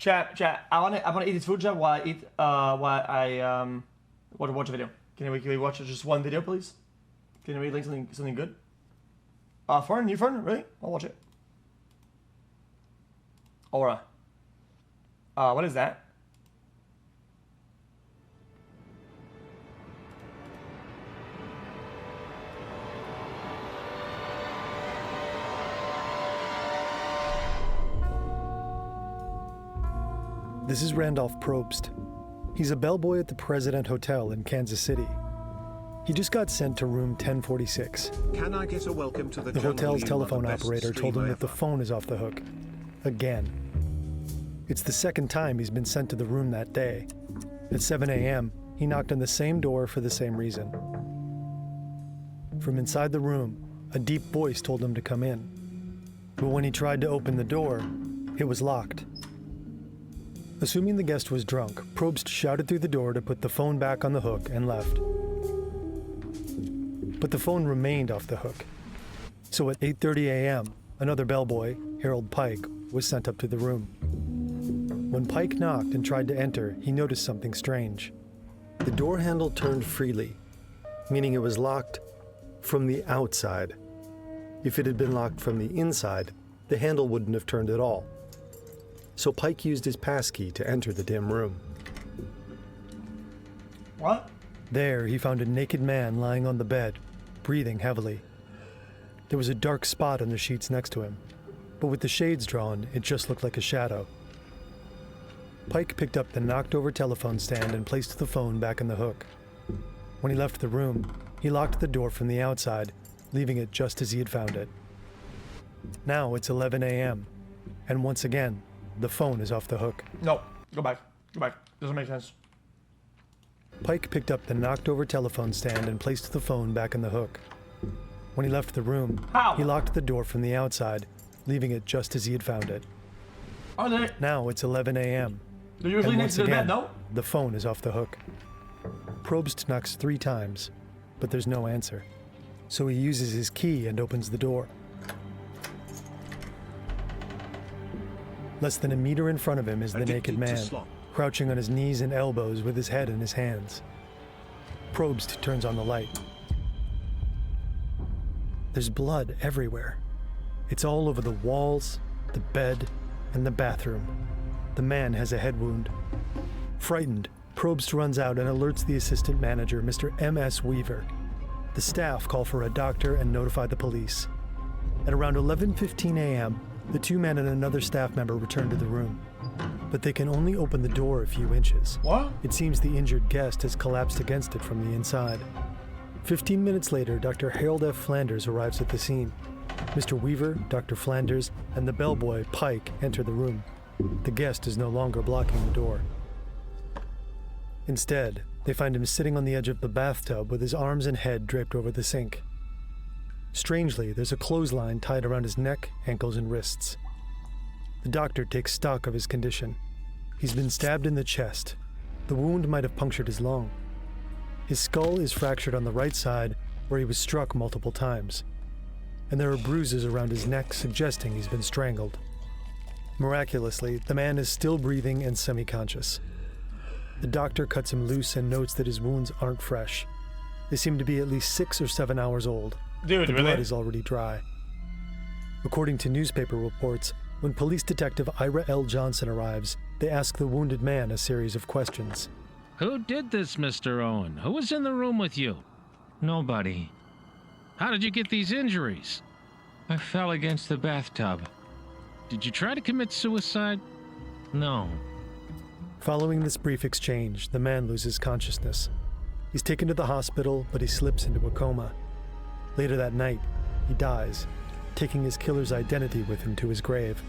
Chat. I wanna eat this food, chat. While I watch a video. Can we watch just one video, please? Can we link something good? Foreign, new foreign, really? I'll watch it. Aura. What is that? This is Randolph Probst. He's a bellboy at the President Hotel in Kansas City. He just got sent to room 1046. Can I get a welcome to The hotel's telephone operator told him that the phone is off the hook. Again. It's the second time he's been sent to the room that day. At 7 a.m., he knocked on the same door for the same reason. From inside the room, a deep voice told him to come in. But when he tried to open the door, it was locked. Assuming the guest was drunk, Probst shouted through the door to put the phone back on the hook and left. But the phone remained off the hook. So at 8:30 a.m., another bellboy, Harold Pike, was sent up to the room. When Pike knocked and tried to enter, he noticed something strange. The door handle turned freely, meaning it was locked from the outside. If it had been locked from the inside, the handle wouldn't have turned at all. So Pike used his passkey to enter the dim room. What? There, he found a naked man lying on the bed, breathing heavily. There was a dark spot on the sheets next to him, but with the shades drawn, it just looked like a shadow. Pike picked up the knocked-over telephone stand and placed the phone back in the hook. When he left the room, he locked the door from the outside, leaving it just as he had found it. Now it's 11 a.m., and once again, the phone is off the hook. No, go back. Doesn't make sense. Pike picked up the knocked-over telephone stand and placed the phone back in the hook. When he left the room, he locked the door from the outside, leaving it just as he had found it. Now it's 11 a.m. They're usually next to the bed, no? The phone is off the hook. Probst knocks 3 times, but there's no answer. So he uses his key and opens the door. Less than a meter in front of him is the naked man, crouching on his knees and elbows with his head in his hands. Probst turns on the light. There's blood everywhere. It's all over the walls, the bed, and the bathroom. The man has a head wound. Frightened, Probst runs out and alerts the assistant manager, Mr. M.S. Weaver. The staff call for a doctor and notify the police. At around 11:15 a.m., the 2 men and another staff member return to the room. But they can only open the door a few inches. What? It seems the injured guest has collapsed against it from the inside. 15 minutes later, Dr. Harold F. Flanders arrives at the scene. Mr. Weaver, Dr. Flanders, and the bellboy, Pike, enter the room. The guest is no longer blocking the door. Instead, they find him sitting on the edge of the bathtub with his arms and head draped over the sink. Strangely, there's a clothesline tied around his neck, ankles, and wrists. The doctor takes stock of his condition. He's been stabbed in the chest. The wound might have punctured his lung. His skull is fractured on the right side, where he was struck multiple times. And there are bruises around his neck suggesting he's been strangled. Miraculously, the man is still breathing and semi-conscious. The doctor cuts him loose and notes that his wounds aren't fresh. They seem to be at least 6 or 7 hours old. Dude, the really? blood is already dry. According to newspaper reports, when police detective Ira L. Johnson arrives, they ask the wounded man a series of questions. Who did this, Mr. Owen? Who was in the room with you? Nobody. How did you get these injuries? I fell against the bathtub. Did you try to commit suicide? No. Following this brief exchange, the man loses consciousness. He's taken to the hospital, but he slips into a coma. Later that night, he dies, taking his killer's identity with him to his grave.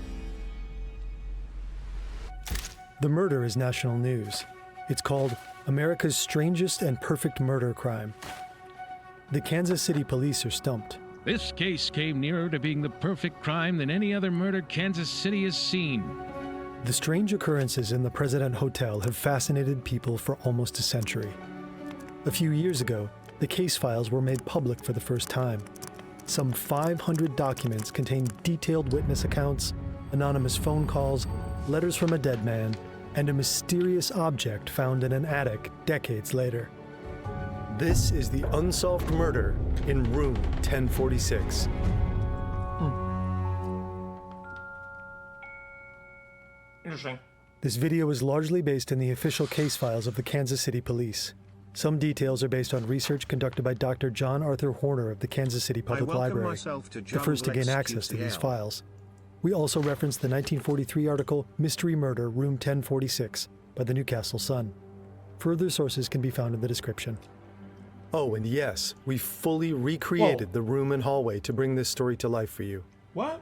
The murder is national news. It's called America's Strangest and Perfect Murder Crime. The Kansas City police are stumped. This case came nearer to being the perfect crime than any other murder Kansas City has seen. The strange occurrences in the President Hotel have fascinated people for almost a century. A few years ago, the case files were made public for the first time. Some 500 documents contain detailed witness accounts, anonymous phone calls, letters from a dead man, and a mysterious object found in an attic decades later. This is the unsolved murder in room 1046. Interesting. This video is largely based in the official case files of the Kansas City Police. Some details are based on research conducted by Dr. John Arthur Horner of the Kansas City Public Library, the first to gain access to these files. We also reference the 1943 article Mystery Murder, Room 1046 by the Newcastle Sun. Further sources can be found in the description. Oh, and yes, we fully recreated the room and hallway to bring this story to life for you. What?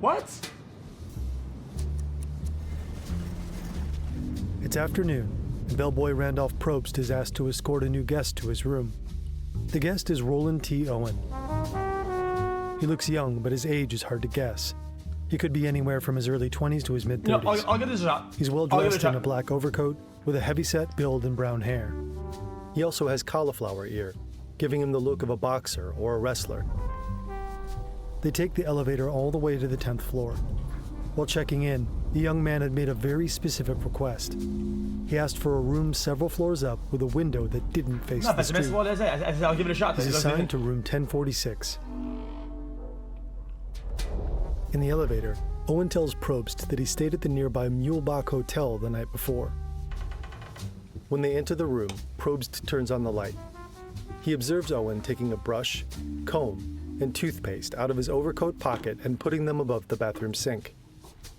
What? It's afternoon, and bellboy Randolph Probst is asked to escort a new guest to his room. The guest is Roland T. Owen. He looks young, but his age is hard to guess. He could be anywhere from his early 20s to his mid-30s. No, I'll get this shot. He's well-dressed in a black overcoat with a heavy-set build and brown hair. He also has cauliflower ear, giving him the look of a boxer or a wrestler. They take the elevator all the way to the 10th floor. While checking in, the young man had made a very specific request. He asked for a room several floors up with a window that didn't face the street. I'll give it a shot. He's assigned to room 1046. In the elevator, Owen tells Probst that he stayed at the nearby Mulebach Hotel the night before. When they enter the room, Probst turns on the light. He observes Owen taking a brush, comb, and toothpaste out of his overcoat pocket and putting them above the bathroom sink.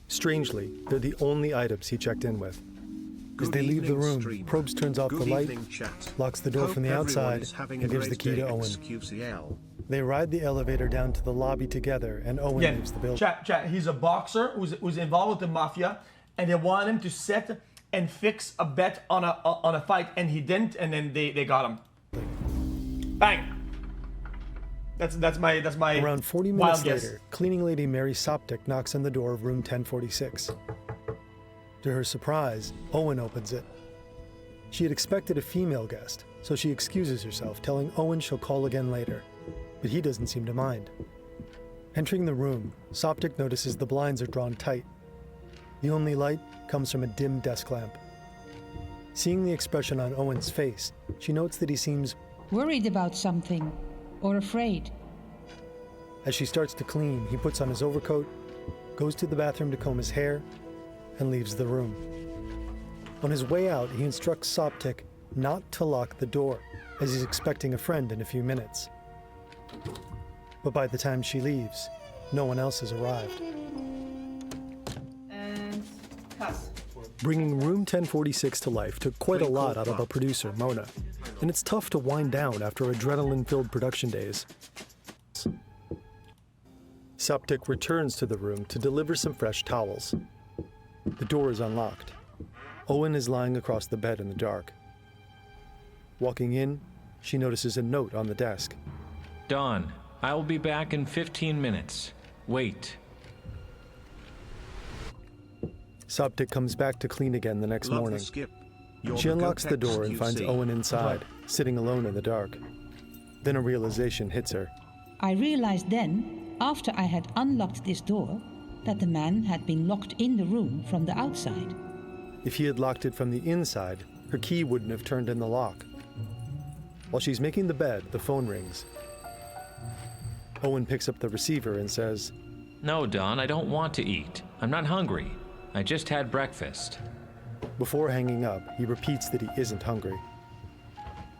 Strangely, they're the only items he checked in with. As they leave the room, Probst turns off the light, locks the door from the outside, and gives the key to Owen. They ride the elevator down to the lobby together, and Owen leaves the building. Chat, he's a boxer who's involved with the mafia, and they want him to set and fix a bet on a fight, and he didn't, and then they got him. Bang! That's my Around 40 minutes later, cleaning lady Mary Soptic knocks on the door of room 1046. To her surprise, Owen opens it. She had expected a female guest, so she excuses herself, telling Owen she'll call again later. But he doesn't seem to mind. Entering the room, Soptic notices the blinds are drawn tight. The only light comes from a dim desk lamp. Seeing the expression on Owen's face, she notes that he seems worried about something, or afraid. As she starts to clean, he puts on his overcoat, goes to the bathroom to comb his hair, and leaves the room. On his way out, he instructs Soptic not to lock the door, as he's expecting a friend in a few minutes. But by the time she leaves, no one else has arrived. And cuss. Bringing room 1046 to life took quite a lot out of our producer, Mona, and it's tough to wind down after adrenaline-filled production days. Soptic returns to the room to deliver some fresh towels. The door is unlocked. Owen is lying across the bed in the dark. Walking in, she notices a note on the desk. Dawn, I will be back in 15 minutes. Wait. Soptic comes back to clean again the next morning. She unlocks the door and finds Owen inside, sitting alone in the dark. Then a realization hits her. I realized then, after I had unlocked this door, that the man had been locked in the room from the outside. If he had locked it from the inside, her key wouldn't have turned in the lock. While she's making the bed, the phone rings. Owen picks up the receiver and says, No, Dawn, I don't want to eat. I'm not hungry. I just had breakfast. Before hanging up, he repeats that he isn't hungry.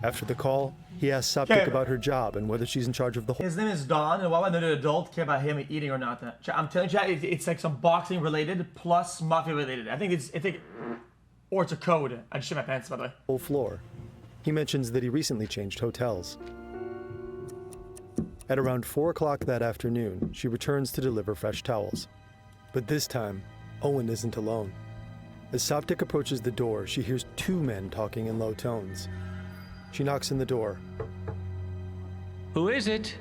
After the call, he asks Soptic about her job and whether she's in charge of the whole... His name is Don, and why would another adult care about him eating or not? I'm telling you, it's like some boxing related plus mafia related. I think or it's a code. I just shit my pants, by the way. Whole floor. He mentions that he recently changed hotels. At around 4 o'clock that afternoon, she returns to deliver fresh towels. But this time, Owen isn't alone. As Soptic approaches the door, she hears 2 men talking in low tones. She knocks on the door. Who is it?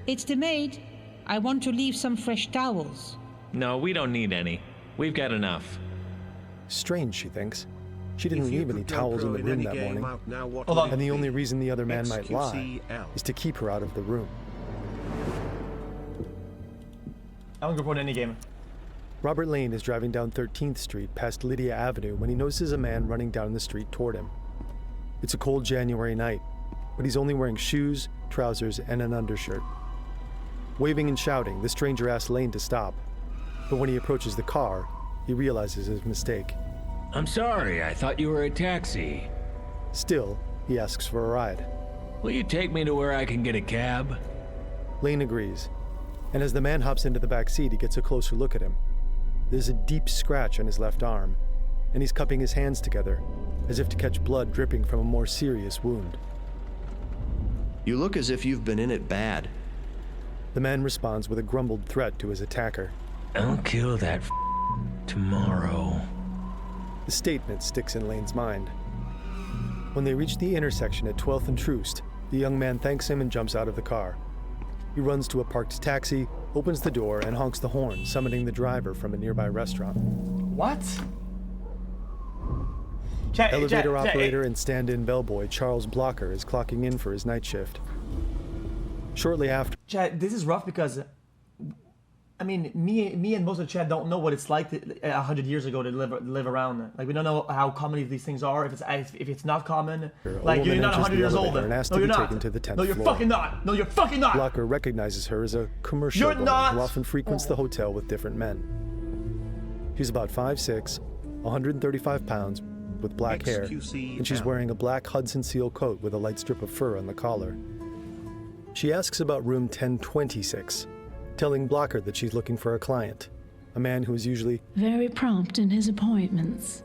It's the maid. I want to leave some fresh towels. No, we don't need any. We've got enough. Strange, she thinks. She didn't leave any towels in the room that morning. Hold on. And the only reason the other man might lie is to keep her out of the room. I don't go for any game. Robert Lane is driving down 13th Street past Lydia Avenue when he notices a man running down the street toward him. It's a cold January night, but he's only wearing shoes, trousers, and an undershirt. Waving and shouting, the stranger asks Lane to stop, but when he approaches the car, he realizes his mistake. I'm sorry, I thought you were a taxi. Still, he asks for a ride. Will you take me to where I can get a cab? Lane agrees, and as the man hops into the back seat, he gets a closer look at him. There's a deep scratch on his left arm, and he's cupping his hands together, as if to catch blood dripping from a more serious wound. You look as if you've been in it bad. The man responds with a grumbled threat to his attacker. I'll kill that tomorrow. The statement sticks in Lane's mind. When they reach the intersection at 12th and Troost, the young man thanks him and jumps out of the car. He runs to a parked taxi, opens the door, and honks the horn, summoning the driver from a nearby restaurant. What? Elevator operator and stand-in bellboy Charles Blocker is clocking in for his night shift. Shortly after... Chad, this is rough because, I mean, me and most of the chat don't know what it's like 100 years ago to live around. Like, we don't know how common these things are. If it's not common, like, you're not 100 years old. No, you're not. No, you're fucking not. No, you're fucking not. Blocker recognizes her as a commercial woman who often frequents the hotel with different men. She's about 5'6", 135 pounds, with black hair, and she's wearing a black Hudson seal coat with a light strip of fur on the collar. She asks about room 1026, telling Blocker that she's looking for a client, a man who is usually very prompt in his appointments.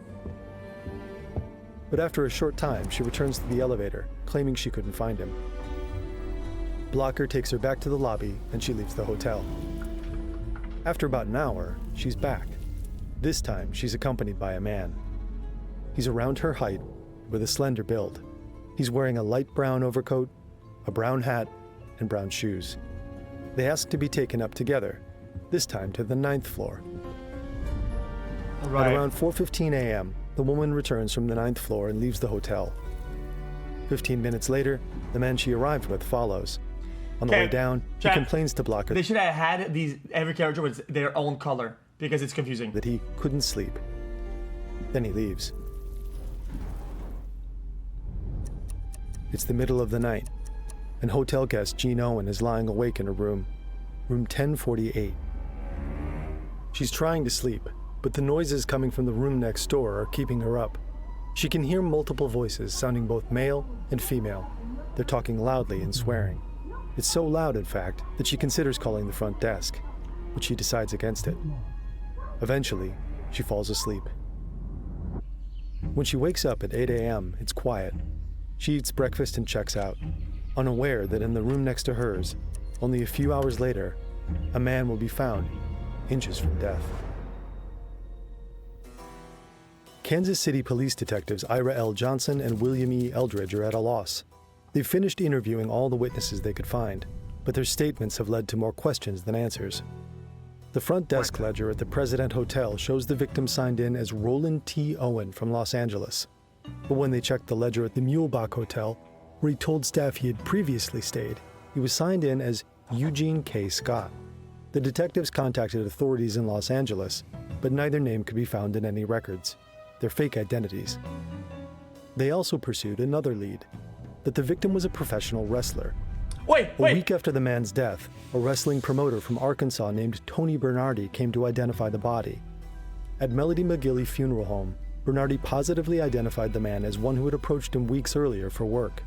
But after a short time, she returns to the elevator, claiming she couldn't find him. Blocker takes her back to the lobby, and she leaves the hotel. After about an hour, she's back. This time, she's accompanied by a man. He's around her height, with a slender build. He's wearing a light brown overcoat, a brown hat, and brown shoes. They ask to be taken up together, this time to the 9th floor. Right. At around 4:15 a.m., the woman returns from the 9th floor and leaves the hotel. 15 minutes later, the man she arrived with follows. On the way down, he complains to Blocker they should have had every character with their own color, because it's confusing. That he couldn't sleep. Then he leaves. It's the middle of the night, and hotel guest Jean Owen is lying awake in her room 1048. She's trying to sleep, but the noises coming from the room next door are keeping her up. She can hear multiple voices sounding both male and female. They're talking loudly and swearing. It's so loud, in fact, that she considers calling the front desk, but she decides against it. Eventually, she falls asleep. When she wakes up at 8 a.m., it's quiet. She eats breakfast and checks out, unaware that in the room next to hers, only a few hours later, a man will be found inches from death. Kansas City police detectives Ira L. Johnson and William E. Eldridge are at a loss. They've finished interviewing all the witnesses they could find, but their statements have led to more questions than answers. The front desk ledger at the President Hotel shows the victim signed in as Roland T. Owen from Los Angeles. But when they checked the ledger at the Mulebach Hotel, where he told staff he had previously stayed, he was signed in as Eugene K. Scott. The detectives contacted authorities in Los Angeles, but neither name could be found in any records. They're fake identities. They also pursued another lead, that the victim was a professional wrestler. Wait! A week after the man's death, a wrestling promoter from Arkansas named Tony Bernardi came to identify the body. At Melody McGilly Funeral Home, Bernardi positively identified the man as one who had approached him weeks earlier for work.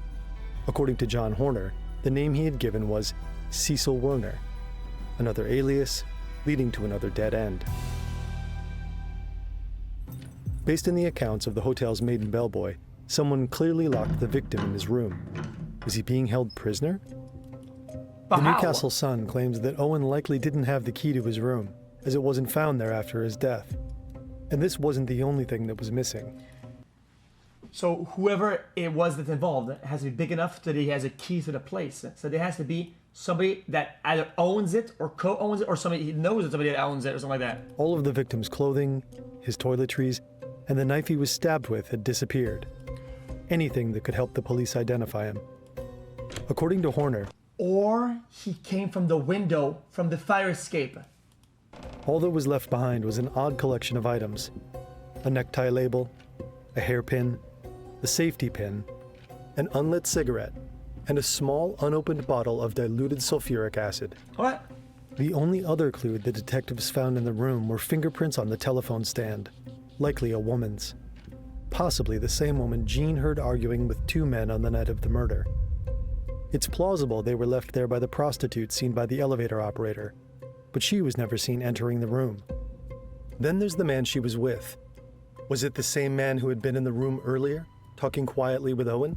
According to John Horner, the name he had given was Cecil Werner, another alias leading to another dead end. Based on the accounts of the hotel's maiden bellboy, someone clearly locked the victim in his room. Was he being held prisoner? But the how? Newcastle Sun claims that Owen likely didn't have the key to his room, as it wasn't found there after his death. And this wasn't the only thing that was missing. So whoever it was that's involved has to be big enough that he has a key to the place. So there has to be somebody that either owns it or co-owns it, or somebody he knows that somebody that owns it or something like that. All of the victim's clothing, his toiletries, and the knife he was stabbed with had disappeared. Anything that could help the police identify him. According to Horner, Or he came from the window from the fire escape. All that was left behind was an odd collection of items: a necktie label, a hairpin, a safety pin, an unlit cigarette, and a small unopened bottle of diluted sulfuric acid. What? The only other clue the detectives found in the room were fingerprints on the telephone stand, likely a woman's. Possibly the same woman Jean heard arguing with two men on the night of the murder. It's plausible they were left there by the prostitute seen by the elevator operator, but she was never seen entering the room. Then there's the man she was with. Was it the same man who had been in the room earlier, talking quietly with Owen?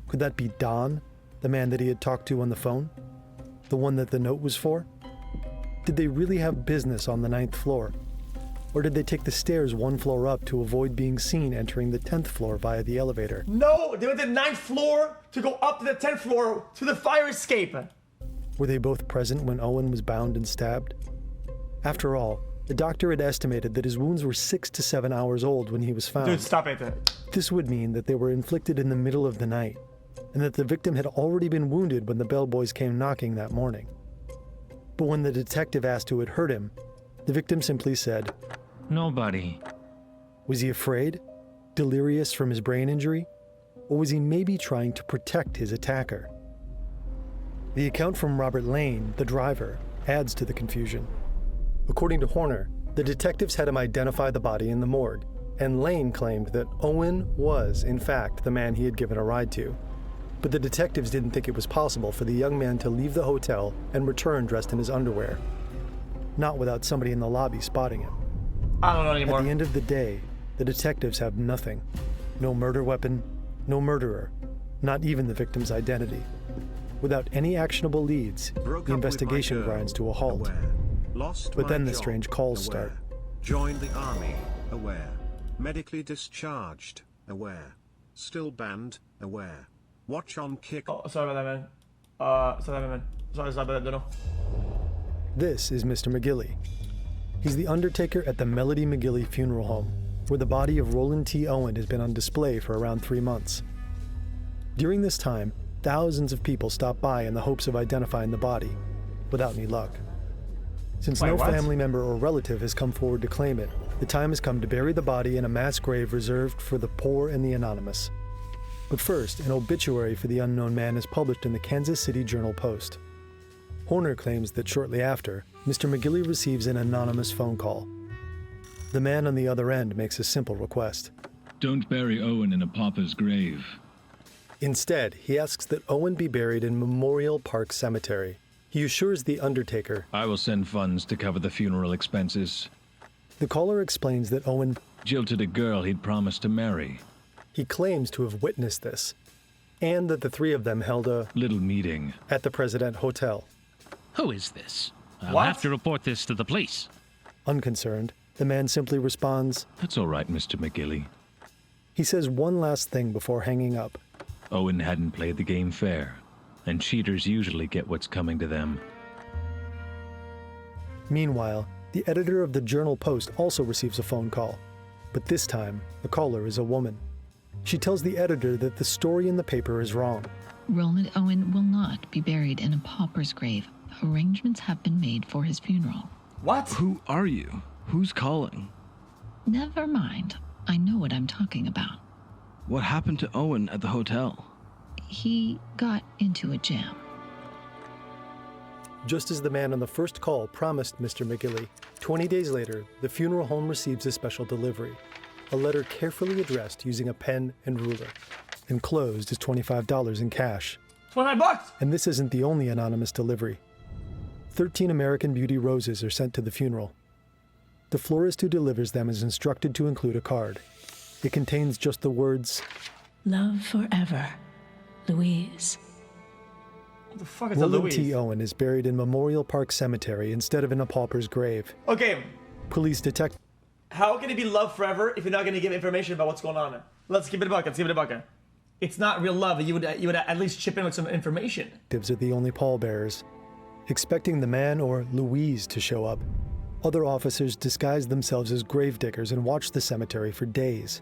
Could that be Don, the man that he had talked to on the phone? The one that the note was for? Did they really have business on the 9th floor? Or did they take the stairs one floor up to avoid being seen entering the 10th floor via the elevator? No, they went to the 9th floor to go up to the 10th floor to the fire escape. Were they both present when Owen was bound and stabbed? After all, the doctor had estimated that his wounds were 6 to 7 hours old when he was found. Dude, stop it. This would mean that they were inflicted in the middle of the night, and that the victim had already been wounded when the bellboys came knocking that morning. But when the detective asked who had hurt him, the victim simply said, Nobody. Was he afraid? Delirious from his brain injury? Or was he maybe trying to protect his attacker? The account from Robert Lane, the driver, adds to the confusion. According to Horner, the detectives had him identify the body in the morgue, and Lane claimed that Owen was, in fact, the man he had given a ride to. But the detectives didn't think it was possible for the young man to leave the hotel and return dressed in his underwear. Not without somebody in the lobby spotting him. I don't know anymore. At the end of the day, the detectives have nothing. No murder weapon, no murderer, not even the victim's identity. Without any actionable leads, the investigation grinds to a halt. But then the strange calls start. Joined the army, aware. Medically discharged, aware. Still banned, aware. Watch on kick. Oh, sorry about that, man. Sorry about that, don't know. This is Mr. McGilly. He's the undertaker at the Melody McGilly Funeral Home, where the body of Roland T. Owen has been on display for around 3 months. During this time, thousands of people stop by in the hopes of identifying the body, without any luck. Since no family member or relative has come forward to claim it, the time has come to bury the body in a mass grave reserved for the poor and the anonymous. But first, an obituary for the unknown man is published in the Kansas City Journal-Post. Horner claims that shortly after, Mr. McGilly receives an anonymous phone call. The man on the other end makes a simple request. Don't bury Owen in a pauper's grave. Instead, he asks that Owen be buried in Memorial Park Cemetery. He assures the undertaker, I will send funds to cover the funeral expenses. The caller explains that Owen Jilted a girl he'd promised to marry. He claims to have witnessed this, and that the three of them held a little meeting at the President Hotel. Who is this? I'll have to report this to the police. Unconcerned, the man simply responds, That's all right, Mr. McGilly. He says one last thing before hanging up. Owen hadn't played the game fair, and cheaters usually get what's coming to them. Meanwhile, the editor of the Journal-Post also receives a phone call, but this time, the caller is a woman. She tells the editor that the story in the paper is wrong. Roland Owen will not be buried in a pauper's grave. Arrangements have been made for his funeral. What? Who are you? Who's calling? Never mind. I know what I'm talking about. What happened to Owen at the hotel? He got into a jam. Just as the man on the first call promised Mr. McGilly, 20 days later, the funeral home receives a special delivery. A letter carefully addressed using a pen and ruler. Enclosed is $25 in cash. $25? And this isn't the only anonymous delivery. 13 American Beauty roses are sent to the funeral. The florist who delivers them is instructed to include a card. It contains just the words, Love forever, Louise. What the fuck is Roland Louise? T. Owen is buried in Memorial Park Cemetery instead of in a pauper's grave. Okay. Police detect. How can it be love forever if you're not going to give information about what's going on? Let's keep it a bucket. Let's keep it a bucket. It's not real love. You would at least chip in with some information. Detectives are the only pallbearers. Expecting the man or Louise to show up, other officers disguise themselves as gravediggers and watch the cemetery for days.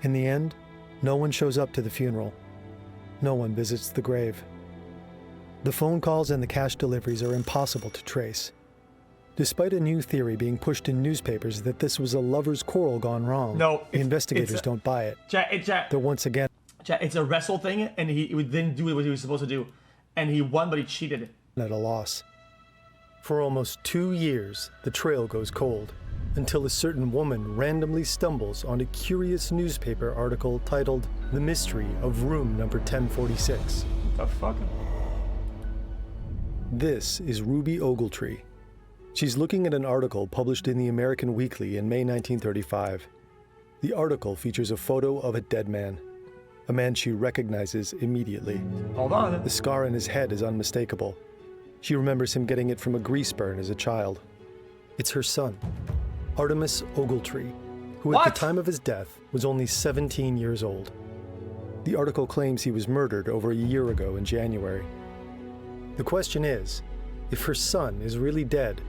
In the end, no one shows up to the funeral. No one visits the grave. The phone calls and the cash deliveries are impossible to trace. Despite a new theory being pushed in newspapers that this was a lover's quarrel gone wrong, the investigators don't buy it. They're once again... It's a wrestle thing, and he didn't do what he was supposed to do. And he won, but he cheated. At a loss. For almost 2 years, the trail goes cold, until a certain woman randomly stumbles on a curious newspaper article titled The Mystery of Room Number 1046. The fuck? This is Ruby Ogletree. She's looking at an article published in the American Weekly in May 1935. The article features a photo of a dead man, a man she recognizes immediately. Hold on. The scar on his head is unmistakable. She remembers him getting it from a grease burn as a child. It's her son, Artemis Ogletree, who at the time of his death was only 17 years old. The article claims he was murdered over a year ago in January. The question is, if her son is really dead,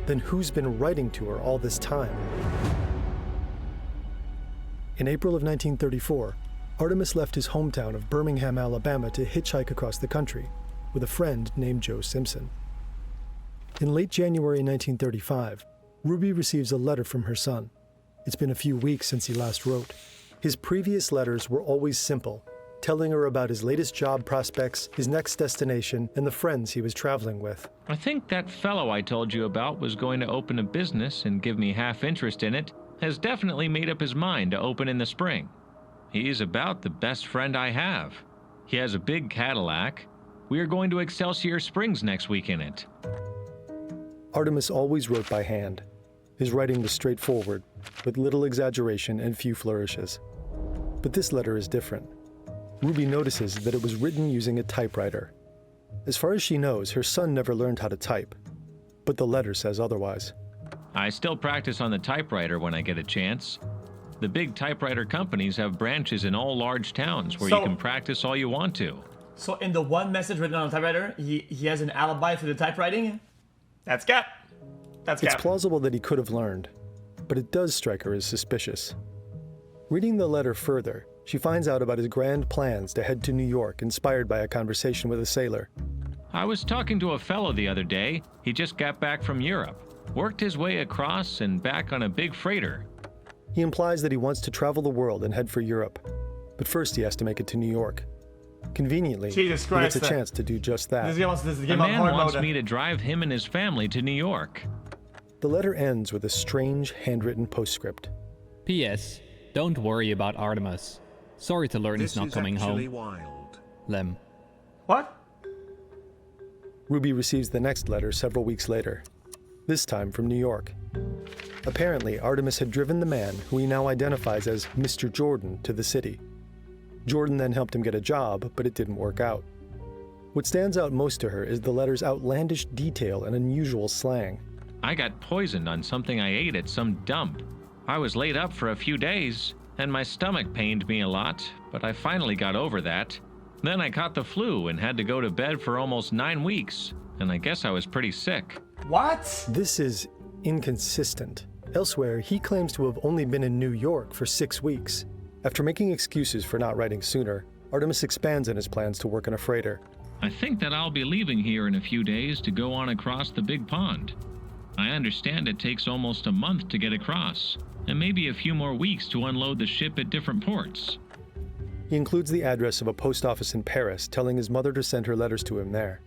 then who's been writing to her all this time? In April of 1934, Artemis left his hometown of Birmingham, Alabama to hitchhike across the country with a friend named Joe Simpson. In late January 1935, Ruby receives a letter from her son. It's been a few weeks since he last wrote. His previous letters were always simple, telling her about his latest job prospects, his next destination, and the friends he was traveling with. I think that fellow I told you about was going to open a business and give me half interest in it, has definitely made up his mind to open in the spring. He's about the best friend I have. He has a big Cadillac. We are going to Excelsior Springs next week in it. Artemis always wrote by hand. His writing was straightforward, with little exaggeration and few flourishes. But this letter is different. Ruby notices that it was written using a typewriter. As far as she knows, her son never learned how to type, but the letter says otherwise. I still practice on the typewriter when I get a chance. The big typewriter companies have branches in all large towns where you can practice all you want to. So in the one message written on a typewriter, he has an alibi for the typewriting? That's cap. That's cap. It's plausible that he could have learned, but it does strike her as suspicious. Reading the letter further, she finds out about his grand plans to head to New York, inspired by a conversation with a sailor. I was talking to a fellow the other day. He just got back from Europe, worked his way across and back on a big freighter. He implies that he wants to travel the world and head for Europe, but first he has to make it to New York. Conveniently, Jesus he Christ, gets a chance to do just that. The man wants me to drive him and his family to New York. The letter ends with a strange handwritten postscript. P.S. Don't worry about Artemis. Sorry to learn he's not coming home. Wild. Lem. What? Ruby receives the next letter several weeks later, this time from New York. Apparently, Artemis had driven the man, who he now identifies as Mr. Jordan, to the city. Jordan then helped him get a job, but it didn't work out. What stands out most to her is the letter's outlandish detail and unusual slang. I got poisoned on something I ate at some dump. I was laid up for a few days, and my stomach pained me a lot, but I finally got over that. Then I caught the flu and had to go to bed for almost 9 weeks, and I guess I was pretty sick. What? This is inconsistent. Elsewhere, he claims to have only been in New York for 6 weeks. After making excuses for not writing sooner, Artemis expands on his plans to work on a freighter. I think that I'll be leaving here in a few days to go on across the big pond. I understand it takes almost a month to get across, and maybe a few more weeks to unload the ship at different ports. He includes the address of a post office in Paris, telling his mother to send her letters to him there.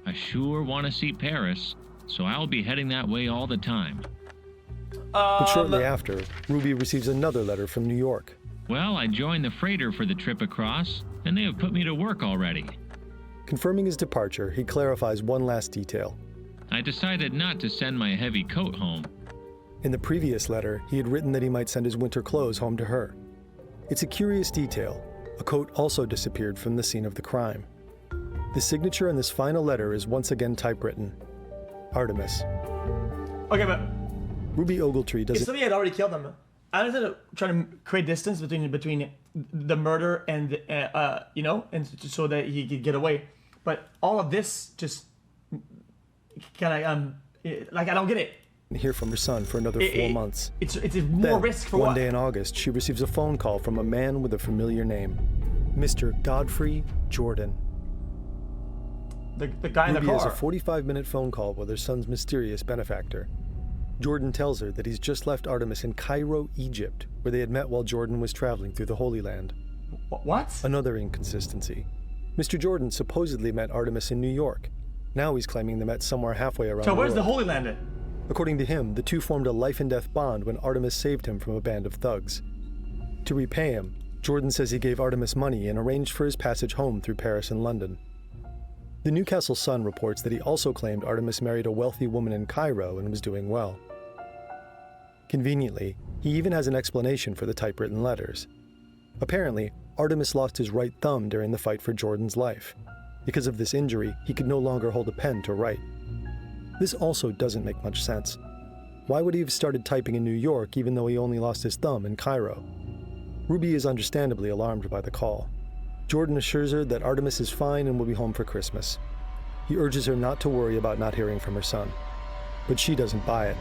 I sure want to see Paris, so I'll be heading that way all the time. But shortly after, Ruby receives another letter from New York. Well, I joined the freighter for the trip across, and they have put me to work already. Confirming his departure, he clarifies one last detail. I decided not to send my heavy coat home. In the previous letter, he had written that he might send his winter clothes home to her. It's a curious detail. A coat also disappeared from the scene of the crime. The signature in this final letter is once again typewritten. Artemis. Okay, but Ruby Ogletree doesn't... If somebody had already killed him, I understand trying to create distance between the murder and, and so that he could get away. But all of this just kind of, I don't get it. Hear from her son for another 4 months. It's more risk for what? One day in August, she receives a phone call from a man with a familiar name, Mr. Godfrey Jordan. The guy in the Ruby car. has a 45-minute phone call with her son's mysterious benefactor. Jordan tells her that he's just left Artemis in Cairo, Egypt, where they had met while Jordan was traveling through the Holy Land. What? Another inconsistency. Mr. Jordan supposedly met Artemis in New York. Now he's claiming they met somewhere halfway around So the where's world. the Holy Land at? According to him, the two formed a life-and-death bond when Artemis saved him from a band of thugs. To repay him, Jordan says he gave Artemis money and arranged for his passage home through Paris and London. The Newcastle Sun reports that he also claimed Artemis married a wealthy woman in Cairo and was doing well. Conveniently, he even has an explanation for the typewritten letters. Apparently, Artemis lost his right thumb during the fight for Jordan's life. Because of this injury, he could no longer hold a pen to write. This also doesn't make much sense. Why would he have started typing in New York even though he only lost his thumb in Cairo? Ruby is understandably alarmed by the call. Jordan assures her that Artemis is fine and will be home for Christmas. He urges her not to worry about not hearing from her son. But she doesn't buy it.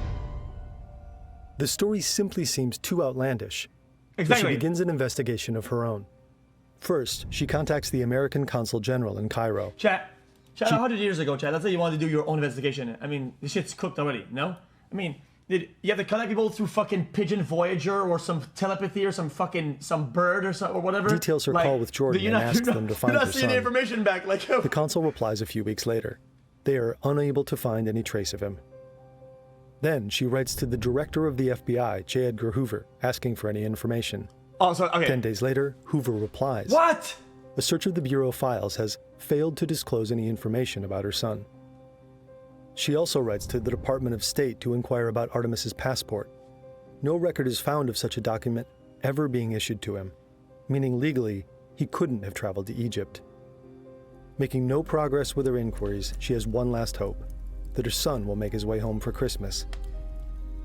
The story simply seems too outlandish. Exactly. So she begins an investigation of her own. First, she contacts the American Consul General in Cairo. Chat, 100 years ago, Chat, let's say you wanted to do your own investigation. I mean, this shit's cooked already, no? I mean, did you have to contact people through fucking Pigeon Voyager or some telepathy or some bird or whatever? Details her call with Jordan and asks them to find her son. You're not seeing the information back, like... The consul replies a few weeks later. They are unable to find any trace of him. Then she writes to the director of the FBI, J. Edgar Hoover, asking for any information. Oh, so, okay. 10 days later, Hoover replies. What? A search of the Bureau files has failed to disclose any information about her son. She also writes to the Department of State to inquire about Artemis's passport. No record is found of such a document ever being issued to him, meaning legally he couldn't have traveled to Egypt. Making no progress with her inquiries, she has one last hope, that her son will make his way home for Christmas.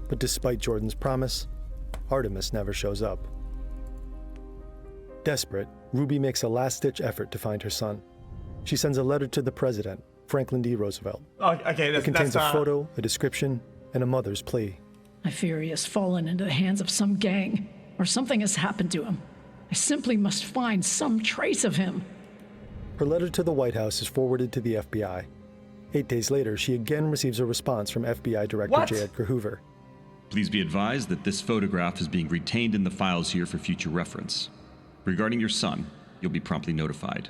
But despite Jordan's promise, Artemis never shows up. Desperate, Ruby makes a last-ditch effort to find her son. She sends a letter to the president, Franklin D. Roosevelt. Oh, okay, it contains a photo, a description, and a mother's plea. I fear he has fallen into the hands of some gang, or something has happened to him. I simply must find some trace of him. Her letter to the White House is forwarded to the FBI. 8 days later, she again receives a response from FBI Director J. Edgar Hoover. Please be advised that this photograph is being retained in the files here for future reference. Regarding your son, you'll be promptly notified.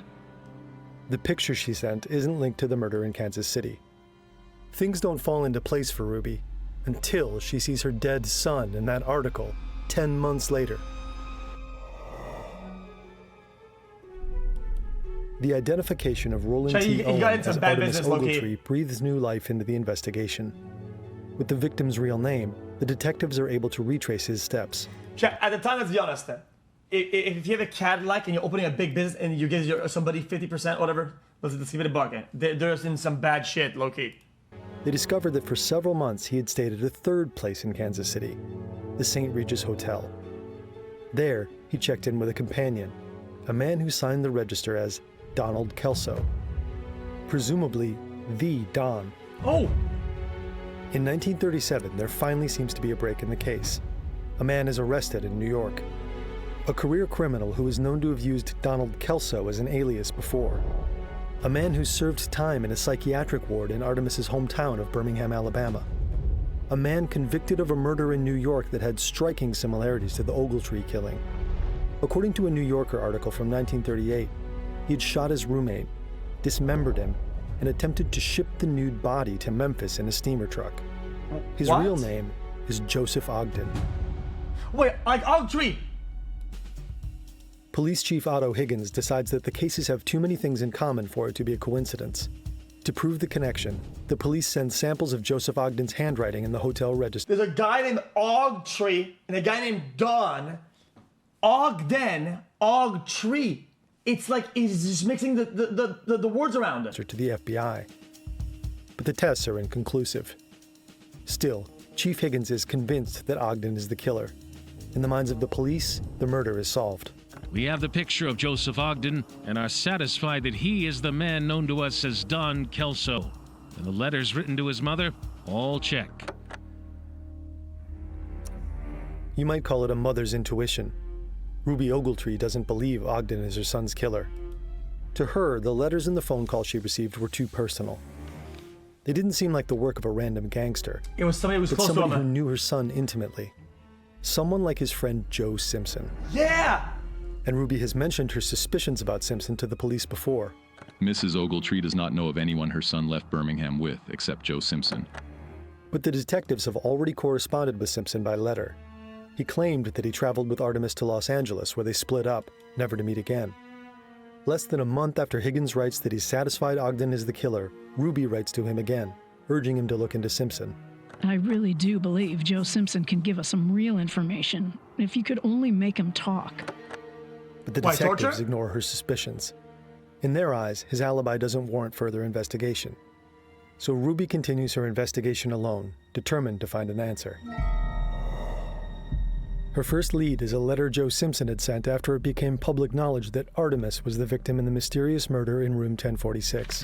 The picture she sent isn't linked to the murder in Kansas City. Things don't fall into place for Ruby until she sees her dead son in that article 10 months later. The identification of Roland T. Owen as Artemis Ogletree breathes new life into the investigation. With the victim's real name, the detectives are able to retrace his steps. At the time, let's be honest, if you have a Cadillac and you're opening a big business and you give somebody 50%, whatever, let's give it a buck. There's in some bad shit, low-key. They discovered that for several months he had stayed at a third place in Kansas City, the St. Regis Hotel. There, he checked in with a companion, a man who signed the register as Donald Kelso, presumably the Don. Oh! In 1937, there finally seems to be a break in the case. A man is arrested in New York. A career criminal who is known to have used Donald Kelso as an alias before. A man who served time in a psychiatric ward in Artemis's hometown of Birmingham, Alabama. A man convicted of a murder in New York that had striking similarities to the Ogletree killing. According to a New Yorker article from 1938, he had shot his roommate, dismembered him, and attempted to ship the nude body to Memphis in a steamer truck. His real name is Joseph Ogden. Wait, Ogletree! Police Chief Otto Higgins decides that the cases have too many things in common for it to be a coincidence. To prove the connection, the police send samples of Joseph Ogden's handwriting in the hotel register. There's a guy named Ogletree and a guy named Don. Ogden, Ogletree. It's like he's just mixing the words around it. To the FBI. But the tests are inconclusive. Still, Chief Higgins is convinced that Ogden is the killer. In the minds of the police, the murder is solved. We have the picture of Joseph Ogden and are satisfied that he is the man known to us as Don Kelso. And the letters written to his mother, all check. You might call it a mother's intuition. Ruby Ogletree doesn't believe Ogden is her son's killer. To her, the letters and the phone call she received were too personal. They didn't seem like the work of a random gangster. It was somebody who was but close to somebody him. who knew her son intimately. Someone like his friend Joe Simpson. Yeah! And Ruby has mentioned her suspicions about Simpson to the police before. Mrs. Ogletree does not know of anyone her son left Birmingham with, except Joe Simpson. But the detectives have already corresponded with Simpson by letter. He claimed that he traveled with Artemis to Los Angeles, where they split up, never to meet again. Less than a month after Higgins writes that he's satisfied Ogden is the killer, Ruby writes to him again, urging him to look into Simpson. I really do believe Joe Simpson can give us some real information, if you could only make him talk. But the detectives ignore her suspicions. In their eyes, his alibi doesn't warrant further investigation. So Ruby continues her investigation alone, determined to find an answer. Her first lead is a letter Joe Simpson had sent after it became public knowledge that Artemis was the victim in the mysterious murder in room 1046.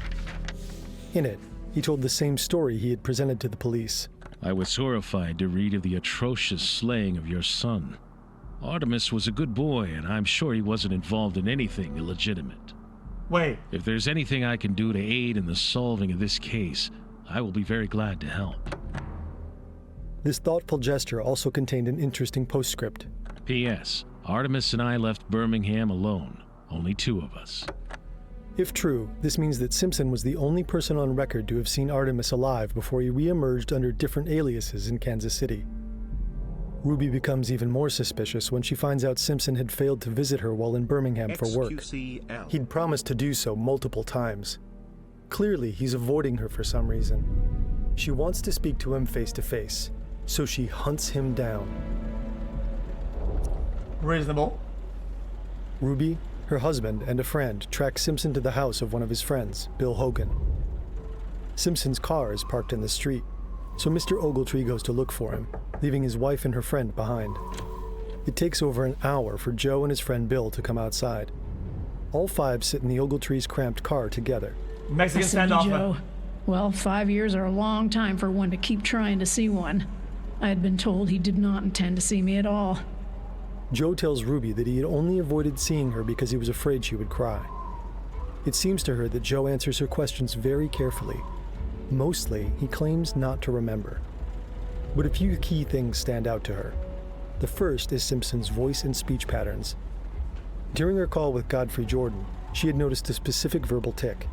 In it, he told the same story he had presented to the police. I was horrified to read of the atrocious slaying of your son. Artemis was a good boy, and I'm sure he wasn't involved in anything illegitimate. Wait. If there's anything I can do to aid in the solving of this case, I will be very glad to help. This thoughtful gesture also contained an interesting postscript. P.S. Artemis and I left Birmingham alone. Only two of us. If true, this means that Simpson was the only person on record to have seen Artemis alive before he re-emerged under different aliases in Kansas City. Ruby becomes even more suspicious when she finds out Simpson had failed to visit her while in Birmingham for work. xQc. He'd promised to do so multiple times. Clearly, he's avoiding her for some reason. She wants to speak to him face to face, so she hunts him down. Reasonable. Ruby, her husband, and a friend track Simpson to the house of one of his friends, Bill Hogan. Simpson's car is parked in the street, so Mr. Ogletree goes to look for him, leaving his wife and her friend behind. It takes over an hour for Joe and his friend Bill to come outside. All five sit in the Ogletree's cramped car together. Mexican standoff. Joe. Well, 5 years are a long time for one to keep trying to see one. I had been told he did not intend to see me at all. Joe tells Ruby that he had only avoided seeing her because he was afraid she would cry. It seems to her that Joe answers her questions very carefully. Mostly, he claims not to remember. But a few key things stand out to her. The first is Simpson's voice and speech patterns. During her call with Godfrey Jordan, she had noticed a specific verbal tic.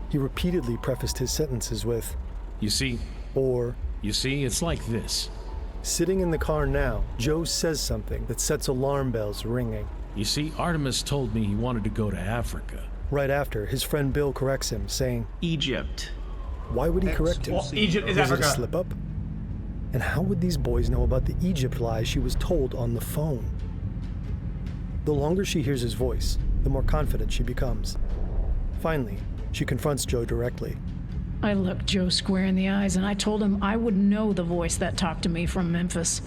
He repeatedly prefaced his sentences with, "You see," or, "You see, it's like this." Sitting in the car now, Joe says something that sets alarm bells ringing. "You see, Artemis told me he wanted to go to Africa." Right after, his friend Bill corrects him, saying, "Egypt." Why would he correct him? Well, Egypt is Was Africa. it a slip up? And how would these boys know about the Egypt lie she was told on the phone? The longer she hears his voice, the more confident she becomes. Finally, she confronts Joe directly. I looked Joe square in the eyes and I told him I would know the voice that talked to me from Memphis.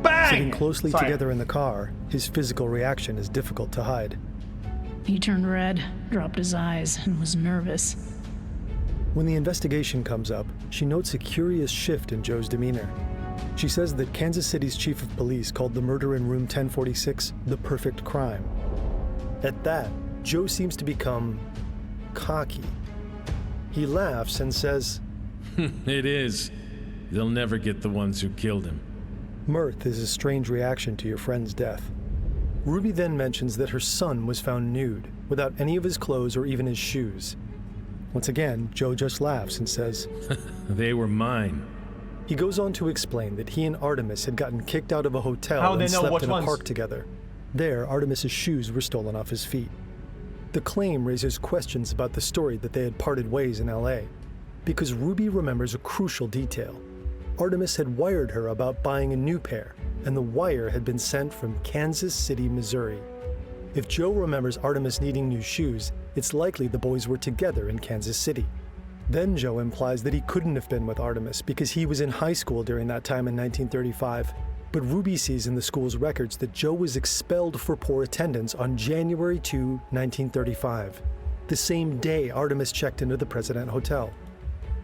Bang! Sitting closely together in the car, his physical reaction is difficult to hide. He turned red, dropped his eyes, and was nervous. When the investigation comes up, she notes a curious shift in Joe's demeanor. She says that Kansas City's chief of police called the murder in room 1046 the perfect crime. At that, Joe seems to become cocky. He laughs and says, "It is. They'll never get the ones who killed him." Mirth is a strange reaction to your friend's death. Ruby then mentions that her son was found nude, without any of his clothes or even his shoes. Once again, Joe just laughs and says, "They were mine." He goes on to explain that he and Artemis had gotten kicked out of a hotel and slept in a park together. There, Artemis's shoes were stolen off his feet. The claim raises questions about the story that they had parted ways in LA, because Ruby remembers a crucial detail. Artemis had wired her about buying a new pair, and the wire had been sent from Kansas City, Missouri. If Joe remembers Artemis needing new shoes, it's likely the boys were together in Kansas City. Then Joe implies that he couldn't have been with Artemis because he was in high school during that time in 1935. But Ruby sees in the school's records that Joe was expelled for poor attendance on January 2, 1935, the same day Artemis checked into the President Hotel.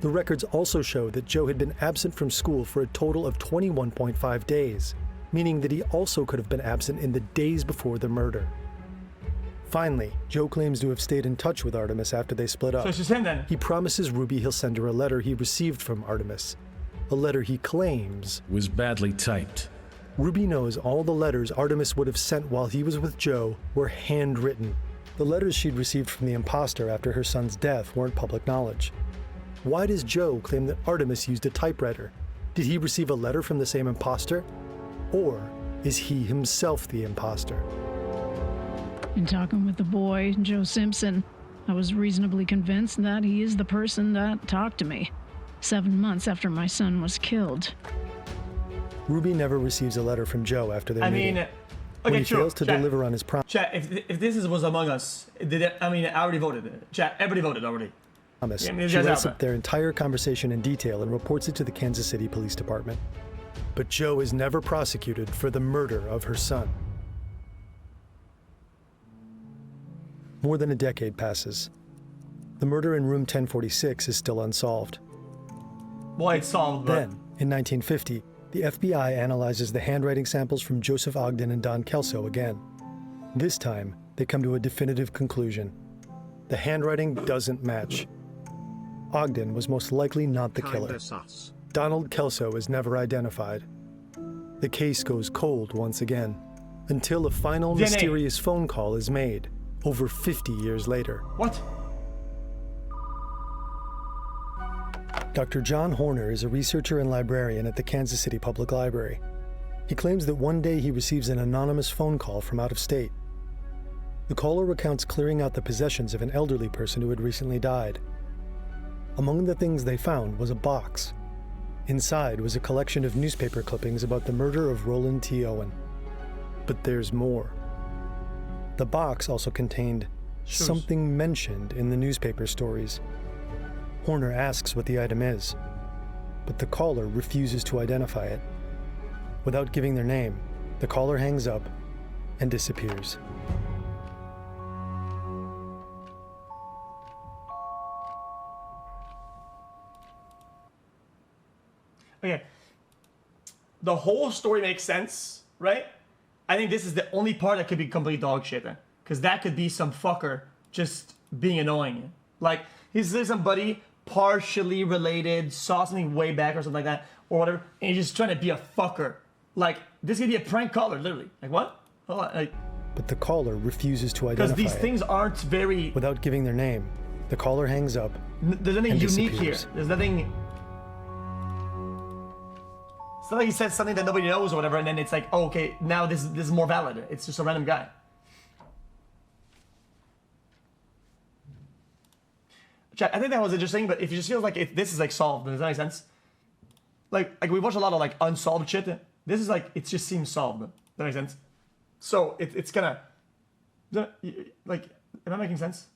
The records also show that Joe had been absent from school for a total of 21.5 days, meaning that he also could have been absent in the days before the murder. Finally, Joe claims to have stayed in touch with Artemis after they split up. So it's just him then? He promises Ruby he'll send her a letter he received from Artemis. A letter he claims was badly typed. Ruby knows all the letters Artemis would have sent while he was with Joe were handwritten. The letters she'd received from the imposter after her son's death weren't public knowledge. Why does Joe claim that Artemis used a typewriter? Did he receive a letter from the same imposter? Or is he himself the imposter? In talking with the boy, Joe Simpson, I was reasonably convinced that he is the person that talked to me 7 months after my son was killed. Ruby never receives a letter from Joe after their meeting. Okay, when he sure. fails to deliver on his promise, Chat, if this was Among Us, I already voted. Chat, everybody voted already. she writes up their entire conversation in detail and reports it to the Kansas City Police Department. But Joe is never prosecuted for the murder of her son. More than a decade passes. The murder in room 1046 is still unsolved. Well, it's solved, but... Then, in 1950, the FBI analyzes the handwriting samples from Joseph Ogden and Don Kelso again. This time, they come to a definitive conclusion. The handwriting doesn't match. Ogden was most likely not the killer. Donald Kelso is never identified. The case goes cold once again, until a final mysterious phone call is made, over 50 years later. What? Dr. John Horner is a researcher and librarian at the Kansas City Public Library. He claims that one day he receives an anonymous phone call from out of state. The caller recounts clearing out the possessions of an elderly person who had recently died. Among the things they found was a box. Inside was a collection of newspaper clippings about the murder of Roland T. Owen. But there's more. The box also contained something mentioned in the newspaper stories. Horner asks what the item is, but the caller refuses to identify it. Without giving their name, the caller hangs up and disappears. Okay. The whole story makes sense, right? I think this is the only part that could be complete dog shit, because that could be some fucker just being annoying. Like, he's somebody partially related, saw something way back or something like that, or whatever, and he's just trying to be a fucker. Like, this could be a prank caller, literally. Like, what? Hold on, like... But the caller refuses to identify because these things aren't very... Without giving their name, the caller hangs up. There's nothing unique here. There's nothing... It's not like he says something that nobody knows or whatever, and then it's like, oh, okay, now this is more valid. It's just a random guy. I think that was interesting, but if it just feels like this is like solved, does that make sense? Like we watch a lot of like unsolved shit. This is like, it just seems solved. Does that make sense? So it's gonna, like, am I making sense?